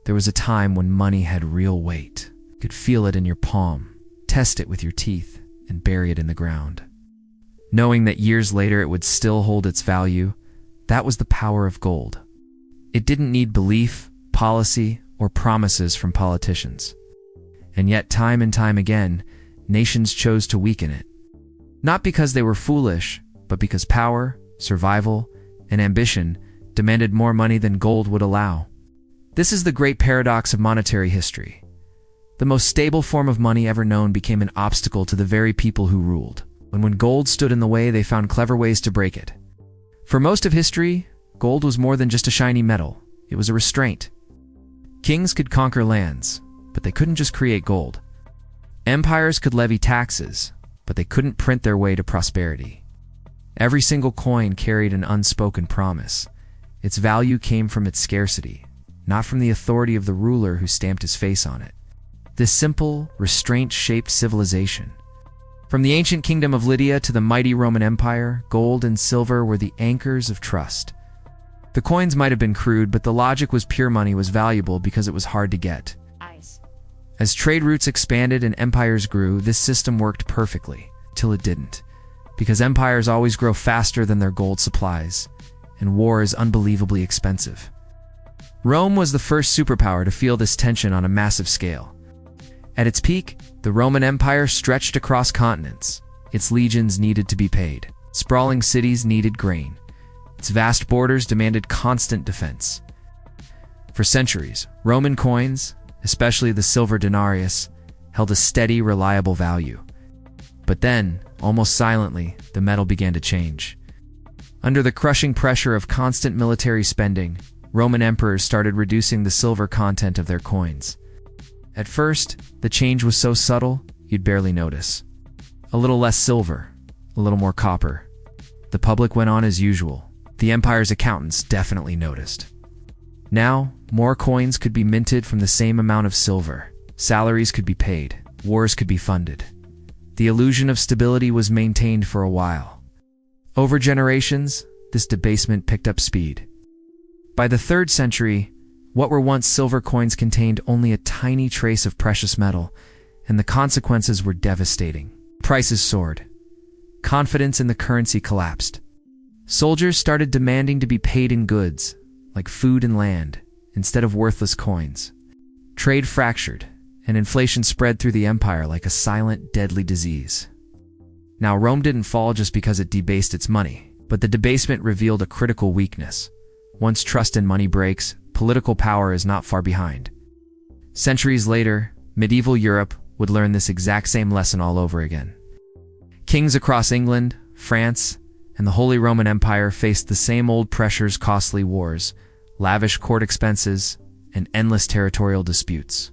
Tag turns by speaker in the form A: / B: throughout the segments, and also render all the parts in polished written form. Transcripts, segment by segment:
A: There was a time when money had real weight. You could feel it in your palm, test it with your teeth, and bury it in the ground. Knowing that years later it would still hold its value, that was the power of gold. It didn't need belief, policy, or promises from politicians. And yet, time and time again, nations chose to weaken it. Not because they were foolish, but because power, survival, and ambition demanded more money than gold would allow. This is the great paradox of monetary history. The most stable form of money ever known became an obstacle to the very people who ruled. And when gold stood in the way, they found clever ways to break it. For most of history, gold was more than just a shiny metal. It was a restraint. Kings could conquer lands, but they couldn't just create gold. Empires could levy taxes, but they couldn't print their way to prosperity. Every single coin carried an unspoken promise. Its value came from its scarcity, not from the authority of the ruler who stamped his face on it. This simple, restraint-shaped civilization. From the ancient kingdom of Lydia to the mighty Roman Empire, gold and silver were the anchors of trust. The coins might have been crude, but the logic was pure money was valuable because it was hard to get. As trade routes expanded and empires grew, this system worked perfectly, till it didn't. Because empires always grow faster than their gold supplies, and war is unbelievably expensive. Rome was the first superpower to feel this tension on a massive scale. At its peak, the Roman Empire stretched across continents. Its legions needed to be paid. Sprawling cities needed grain. Its vast borders demanded constant defense. For centuries, Roman coins, especially the silver denarius, held a steady, reliable value. But then, almost silently, the metal began to change. Under the crushing pressure of constant military spending, Roman emperors started reducing the silver content of their coins. At first, the change was so subtle, you'd barely notice. A little less silver, a little more copper. The public went on as usual. The empire's accountants definitely noticed. Now, more coins could be minted from the same amount of silver. Salaries could be paid. Wars could be funded. The illusion of stability was maintained for a while. Over generations, this debasement picked up speed. By the 3rd century, what were once silver coins contained only a tiny trace of precious metal, and the consequences were devastating. Prices soared. Confidence in the currency collapsed. Soldiers started demanding to be paid in goods, like food and land, instead of worthless coins. Trade fractured, and inflation spread through the empire like a silent, deadly disease. Now, Rome didn't fall just because it debased its money, but the debasement revealed a critical weakness. Once trust in money breaks, political power is not far behind. Centuries later, medieval Europe would learn this exact same lesson all over again. Kings across England, France, and the Holy Roman Empire faced the same old pressures: costly wars, lavish court expenses, and endless territorial disputes.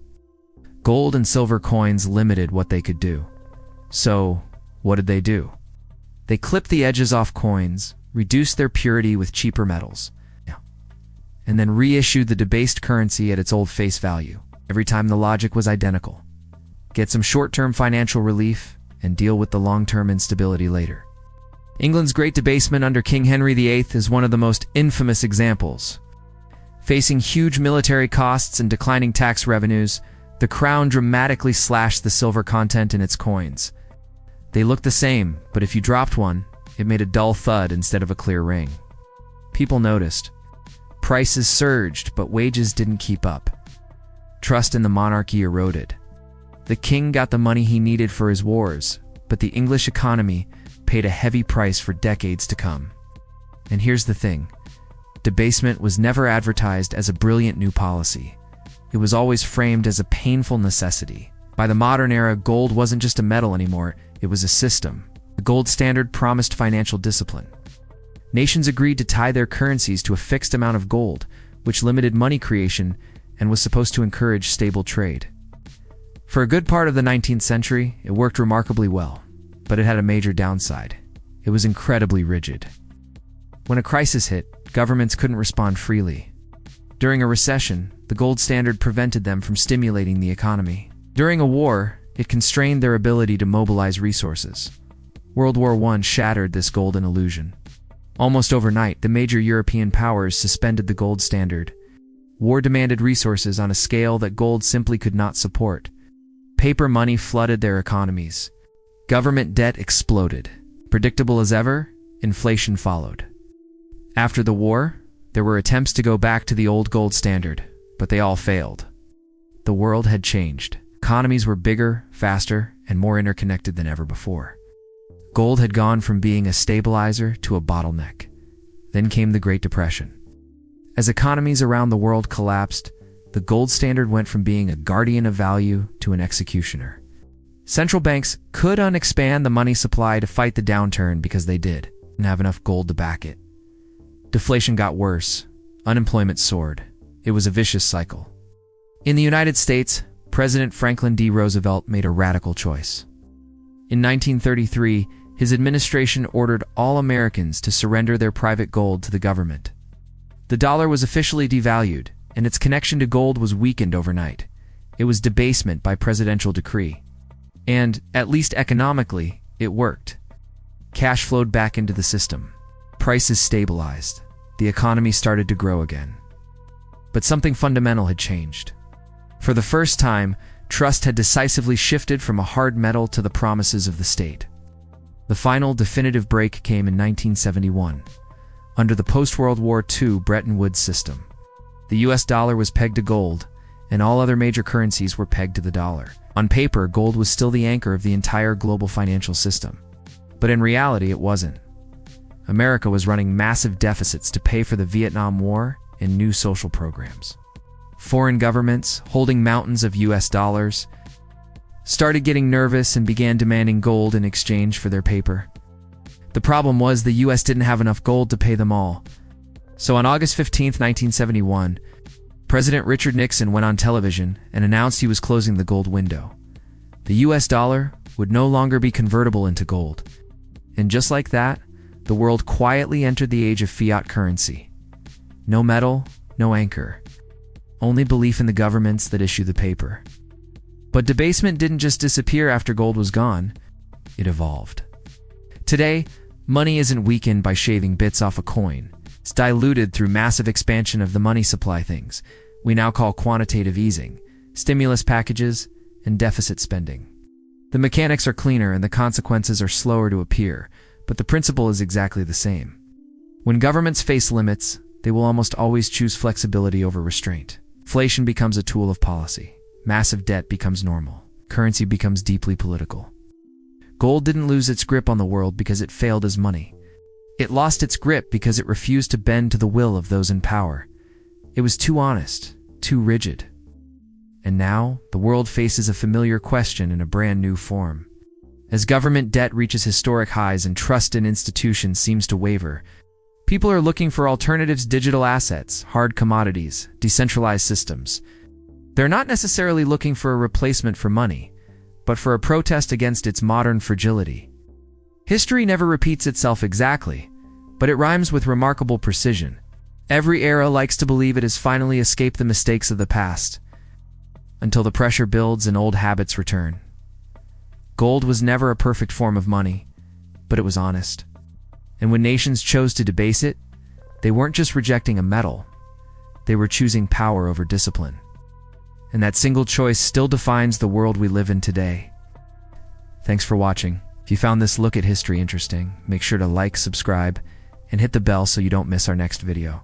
A: Gold and silver coins limited what they could do. So, what did they do? They clipped the edges off coins, reduced their purity with cheaper metals, and then reissued the debased currency at its old face value. Every time the logic was identical. Get some short-term financial relief and deal with the long-term instability later. England's great debasement under King Henry VIII is one of the most infamous examples. Facing huge military costs and declining tax revenues, the crown dramatically slashed the silver content in its coins. They looked the same, but if you dropped one, it made a dull thud instead of a clear ring. People noticed. Prices surged, but wages didn't keep up. Trust in the monarchy eroded. The king got the money he needed for his wars, but the English economy paid a heavy price for decades to come. And here's the thing. Debasement was never advertised as a brilliant new policy. It was always framed as a painful necessity. By the modern era, gold wasn't just a metal anymore, it was a system. The gold standard promised financial discipline. Nations agreed to tie their currencies to a fixed amount of gold, which limited money creation and was supposed to encourage stable trade. For a good part of the 19th century, it worked remarkably well, but it had a major downside. It was incredibly rigid. When a crisis hit, governments couldn't respond freely. During a recession, the gold standard prevented them from stimulating the economy. During a war, it constrained their ability to mobilize resources. World War I shattered this golden illusion. Almost overnight, the major European powers suspended the gold standard. War demanded resources on a scale that gold simply could not support. Paper money flooded their economies. Government debt exploded. Predictable as ever, inflation followed. After the war, there were attempts to go back to the old gold standard, but they all failed. The world had changed. Economies were bigger, faster, and more interconnected than ever before. Gold had gone from being a stabilizer to a bottleneck. Then came the Great Depression. As economies around the world collapsed, the gold standard went from being a guardian of value to an executioner. Central banks could unexpand the money supply to fight the downturn because they didn't have enough gold to back it. Deflation got worse. Unemployment soared. It was a vicious cycle. In the United States, President Franklin D. Roosevelt made a radical choice. In 1933, his administration ordered all Americans to surrender their private gold to the government. The dollar was officially devalued, and its connection to gold was weakened overnight. It was debasement by presidential decree. And, at least economically, it worked. Cash flowed back into the system. Prices stabilized. The economy started to grow again. But something fundamental had changed. For the first time, trust had decisively shifted from a hard metal to the promises of the state. The final definitive break came in 1971. Under the post-World War II Bretton Woods system, the US dollar was pegged to gold, and all other major currencies were pegged to the dollar. On paper, gold was still the anchor of the entire global financial system. But in reality, it wasn't. America was running massive deficits to pay for the Vietnam War and new social programs. Foreign governments, holding mountains of US dollars, started getting nervous and began demanding gold in exchange for their paper. The problem was the US didn't have enough gold to pay them all. So on August 15, 1971, President Richard Nixon went on television and announced he was closing the gold window. The US dollar would no longer be convertible into gold. And just like that, the world quietly entered the age of fiat currency. No metal, no anchor. Only belief in the governments that issue the paper. But debasement didn't just disappear after gold was gone. It evolved. Today, money isn't weakened by shaving bits off a coin. It's diluted through massive expansion of the money supply, things we now call quantitative easing, stimulus packages, and deficit spending. The mechanics are cleaner and the consequences are slower to appear, but the principle is exactly the same. When governments face limits, they will almost always choose flexibility over restraint. Inflation becomes a tool of policy. Massive debt becomes normal. Currency becomes deeply political. Gold didn't lose its grip on the world because it failed as money. It lost its grip because it refused to bend to the will of those in power. It was too honest, too rigid. And now, the world faces a familiar question in a brand new form. As government debt reaches historic highs and trust in institutions seems to waver, people are looking for alternatives: digital assets, hard commodities, decentralized systems. They're not necessarily looking for a replacement for money, but for a protest against its modern fragility. History never repeats itself exactly, but it rhymes with remarkable precision. Every era likes to believe it has finally escaped the mistakes of the past, until the pressure builds and old habits return. Gold was never a perfect form of money, but it was honest. And when nations chose to debase it, they weren't just rejecting a metal, they were choosing power over discipline. And that single choice still defines the world we live in today. Thanks for watching. If you found this look at history interesting, make sure to like, subscribe, and hit the bell so you don't miss our next video.